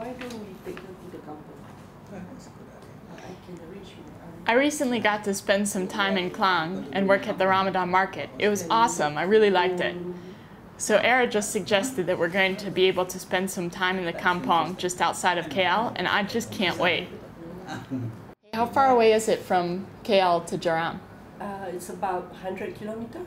Why don't we take her to the kampung? I can arrange with I recently got to spend some time in Klang and work at the Ramadan market. It was awesome. I really liked it. So Era just suggested that we're going to be able to spend some time in the kampong just outside of KL, and I just can't wait. How far away is it from KL to Jaram? It's about 100 kilometers.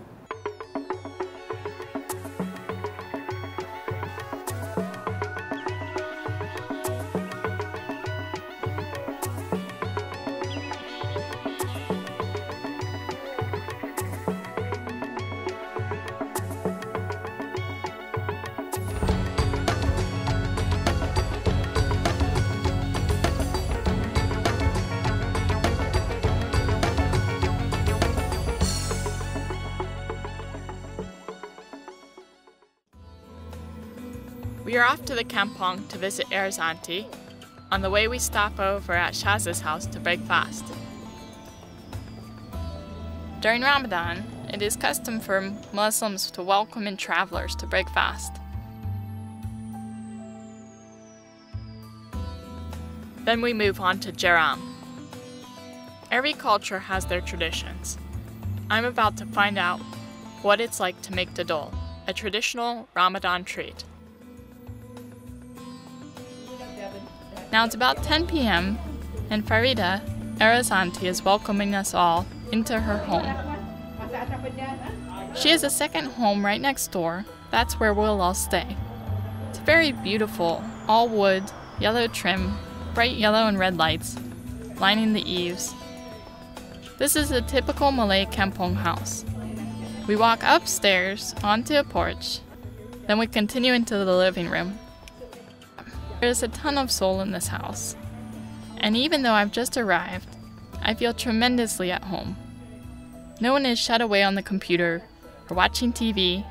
We are off to the kampong to visit Era's auntie. On the way we stop over at Shaz's house to break fast. During Ramadan, it is custom for Muslims to welcome in travelers to break fast. Then we move on to Jaram. Every culture has their traditions. I'm about to find out what it's like to make dodol, a traditional Ramadan treat. Now it's about 10 p.m. and Farida, Era's auntie, is welcoming us all into her home. She has a second home right next door. That's where we'll all stay. It's very beautiful, all wood, yellow trim, bright yellow and red lights lining the eaves. This is a typical Malay kampong house. We walk upstairs onto a porch, then we continue into the living room. There's a ton of soul in this house, and even though I've just arrived, I feel tremendously at home. No one is shut away on the computer or watching TV.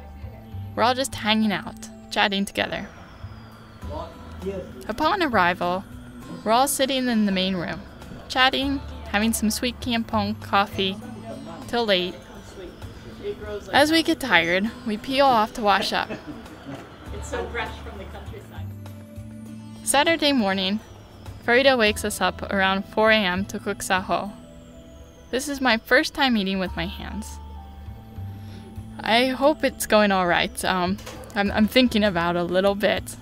We're all just hanging out, chatting together. Upon arrival, we're all sitting in the main room, chatting, having some sweet kampong coffee till late. As we get tired, we peel off to wash up. It's so fresh from the countryside. Saturday morning, Farida wakes us up around 4 a.m. to cook saho. This is my first time eating with my hands. I hope it's going all right. I'm thinking about it a little bit.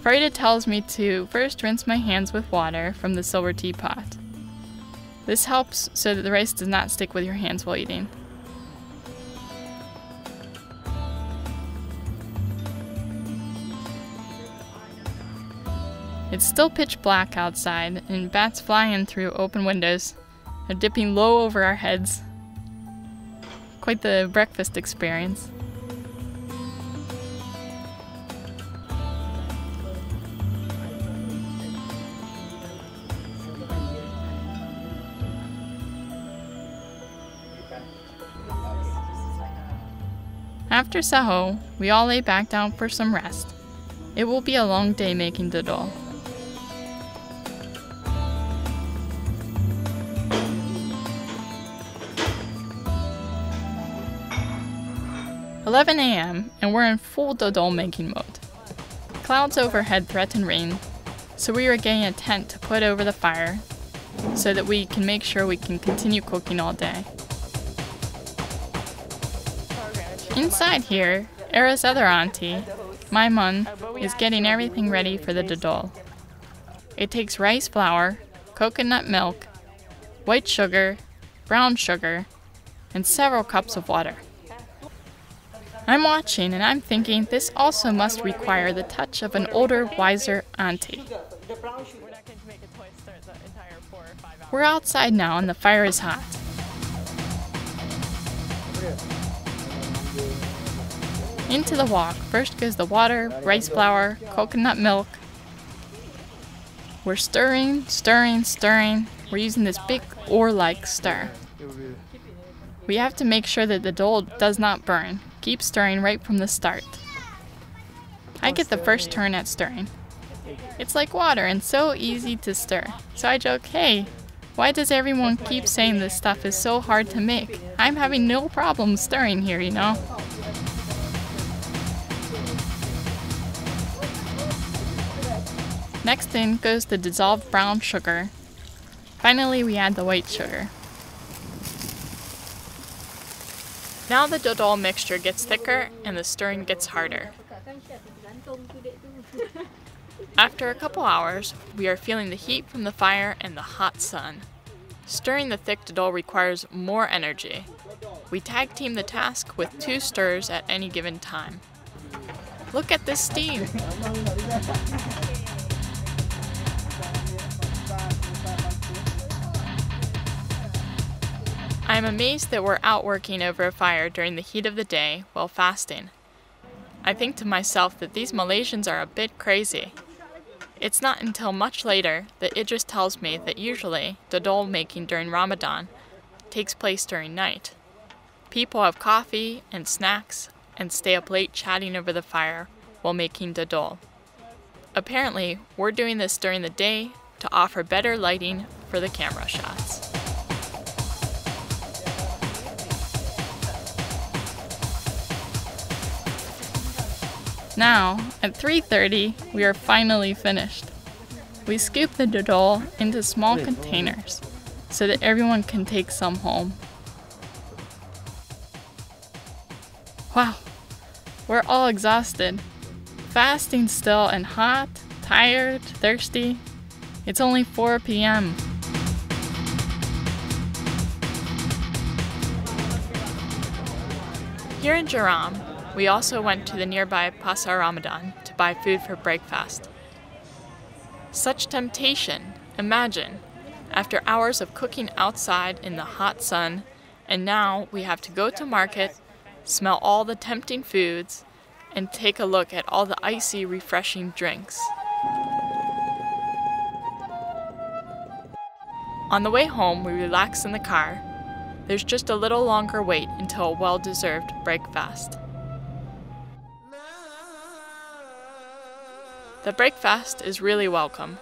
Farida tells me to first rinse my hands with water from the silver teapot. This helps so that the rice does not stick with your hands while eating. It's still pitch black outside, and bats fly in through open windows. They're dipping low over our heads. Quite the breakfast experience. After saho, we all lay back down for some rest. It will be a long day making dodol. 11 a.m. and we're in full dodol making mode. Clouds overhead threaten rain, so we are getting a tent to put over the fire so that we can make sure we can continue cooking all day. Inside here, Era's other auntie, Maimun, is getting everything ready for the dodol. It takes rice flour, coconut milk, white sugar, brown sugar, and several cups of water. I'm watching and I'm thinking this also must require the touch of an older, wiser auntie. We're outside now and the fire is hot. Into the wok, first goes the water, rice flour, coconut milk. We're stirring, stirring, stirring. We're using this big oar-like stir. We have to make sure that the dough does not burn. Keep stirring right from the start. I get the first turn at stirring. It's like water and so easy to stir. So I joke, hey, why does everyone keep saying this stuff is so hard to make? I'm having no problem stirring here, you know? Next in goes the dissolved brown sugar. Finally, we add the white sugar. Now the dodol mixture gets thicker and the stirring gets harder. After a couple hours, we are feeling the heat from the fire and the hot sun. Stirring the thick dodol requires more energy. We tag team the task with 2 stirs at any given time. Look at this steam! I am amazed that we're out working over a fire during the heat of the day while fasting. I think to myself that these Malaysians are a bit crazy. It's not until much later that Idris tells me that usually dodol making during Ramadan takes place during night. People have coffee and snacks and stay up late chatting over the fire while making dodol. Apparently, we're doing this during the day to offer better lighting for the camera shots. Now, at 3:30, we are finally finished. We scoop the dodol into small containers so that everyone can take some home. Wow, we're all exhausted. Fasting still and hot, tired, thirsty. It's only 4 p.m. Here in Jeram, we also went to the nearby Pasar Ramadan to buy food for breakfast. Such temptation, imagine, after hours of cooking outside in the hot sun, and now we have to go to market, smell all the tempting foods, and take a look at all the icy, refreshing drinks. On the way home, we relax in the car. There's just a little longer wait until a well-deserved breakfast. The breakfast is really welcome.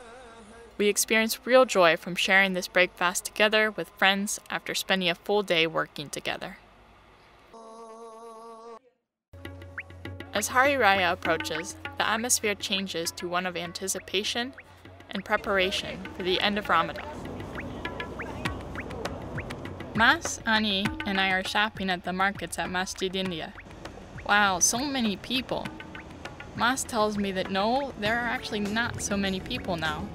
We experience real joy from sharing this breakfast together with friends after spending a full day working together. As Hari Raya approaches, the atmosphere changes to one of anticipation and preparation for the end of Ramadan. Mas, Ani, and I are shopping at the markets at Masjid India. Wow, so many people! Mas tells me that no, there are actually not so many people now.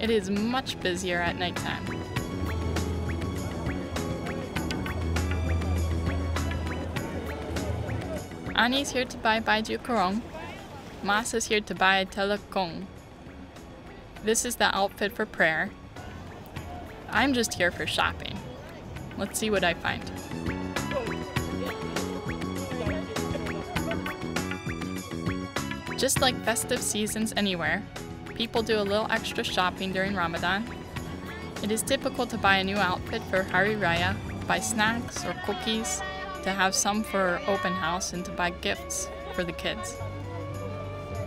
It is much busier at nighttime. Ani's here to buy baju kurung. Mas is here to buy telekung. This is the outfit for prayer. I'm just here for shopping. Let's see what I find. Just like festive seasons anywhere, people do a little extra shopping during Ramadan. It is typical to buy a new outfit for Hari Raya, buy snacks or cookies, to have some for open house, and to buy gifts for the kids.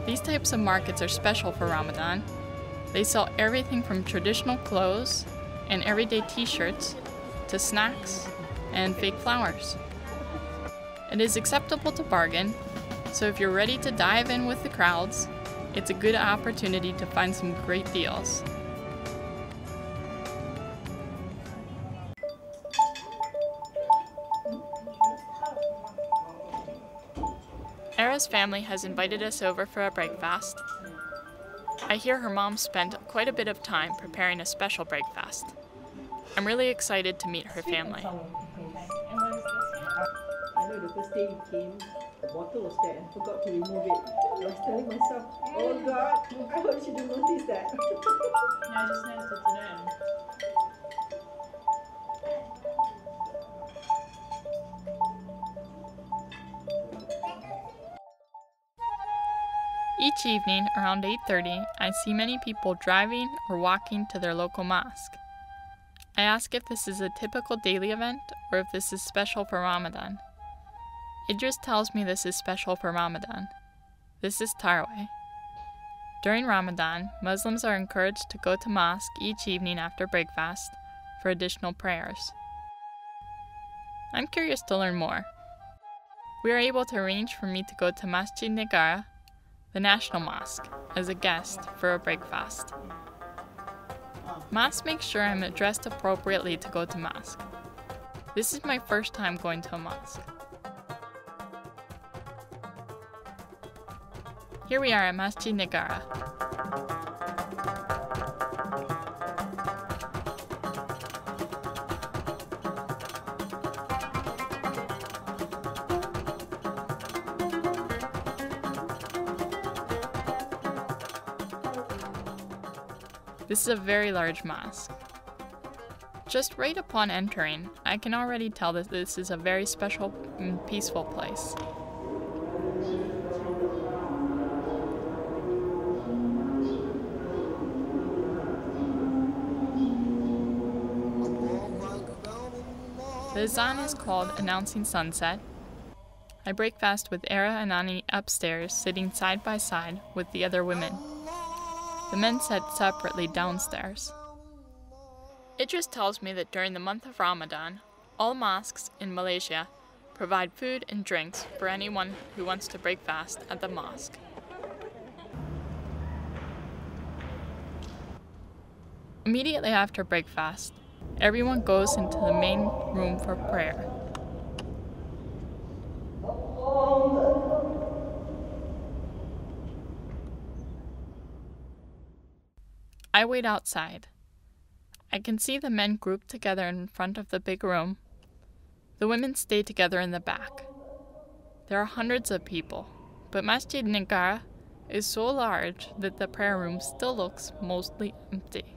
These types of markets are special for Ramadan. They sell everything from traditional clothes and everyday t-shirts to snacks and fake flowers. It is acceptable to bargain, so if you're ready to dive in with the crowds, it's a good opportunity to find some great deals. Era's family has invited us over for a breakfast. I hear her mom spent quite a bit of time preparing a special breakfast. I'm really excited to meet her family. I know the first day we came, the bottle was there and I forgot to remove it. I was telling myself, oh God, I hope she didn't notice that. No, I just noticed it today. Each evening around 8:30, I see many people driving or walking to their local mosque. I ask if this is a typical daily event or if this is special for Ramadan. Idris tells me this is special for Ramadan. This is Tarawih. During Ramadan, Muslims are encouraged to go to mosque each evening after breakfast for additional prayers. I'm curious to learn more. We are able to arrange for me to go to Masjid Negara, the National Mosque, as a guest for a breakfast. Mosque makes sure I'm dressed appropriately to go to mosque. This is my first time going to a mosque. Here we are at Masjid Negara. This is a very large mosque. Just right upon entering, I can already tell that this is a very special and peaceful place. The azan is called Announcing Sunset. I break fast with Era and Ani upstairs, sitting side by side with the other women. The men sit separately downstairs. It just tells me that during the month of Ramadan, all mosques in Malaysia provide food and drinks for anyone who wants to break fast at the mosque. Immediately after breakfast, everyone goes into the main room for prayer. I wait outside. I can see the men grouped together in front of the big room. The women stay together in the back. There are hundreds of people, but Masjid Negara is so large that the prayer room still looks mostly empty.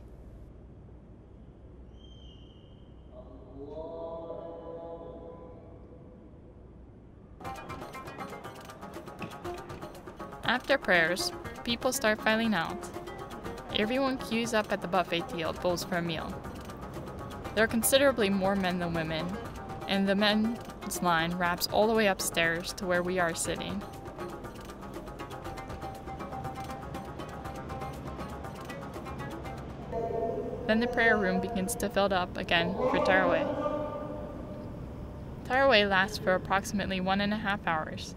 After prayers, people start filing out. Everyone queues up at the buffet tables for a meal. There are considerably more men than women, and the men's line wraps all the way upstairs to where we are sitting. Then the prayer room begins to fill up again for Tarawih. Tarawih lasts for approximately 1.5 hours.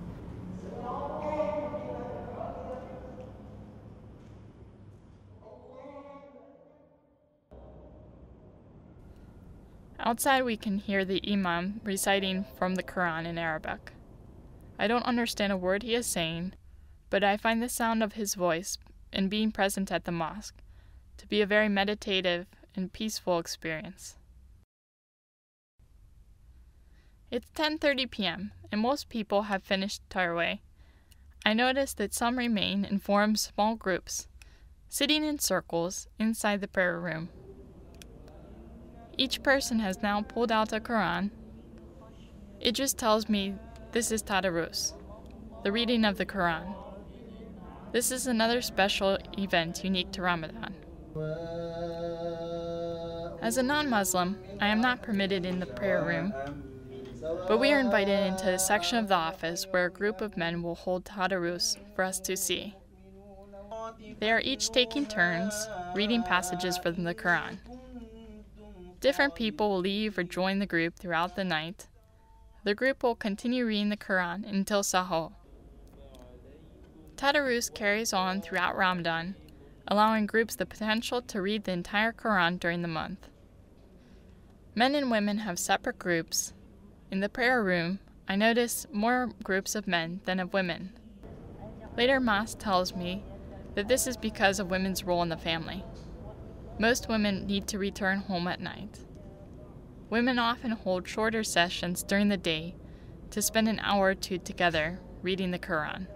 Outside we can hear the Imam reciting from the Quran in Arabic. I don't understand a word he is saying, but I find the sound of his voice and being present at the mosque to be a very meditative and peaceful experience. It's 10:30 p.m. and most people have finished Tarawih. I notice that some remain and form small groups, sitting in circles inside the prayer room. Each person has now pulled out a Quran. It just tells me this is Tadarus, the reading of the Quran. This is another special event unique to Ramadan. As a non-Muslim, I am not permitted in the prayer room, but we are invited into a section of the office where a group of men will hold Tadarus for us to see. They are each taking turns reading passages from the Quran. Different people will leave or join the group throughout the night. The group will continue reading the Quran until Sahur. Tadarus carries on throughout Ramadan, allowing groups the potential to read the entire Quran during the month. Men and women have separate groups. In the prayer room, I notice more groups of men than of women. Later, Mas tells me that this is because of women's role in the family. Most women need to return home at night. Women often hold shorter sessions during the day to spend an hour or two together reading the Quran.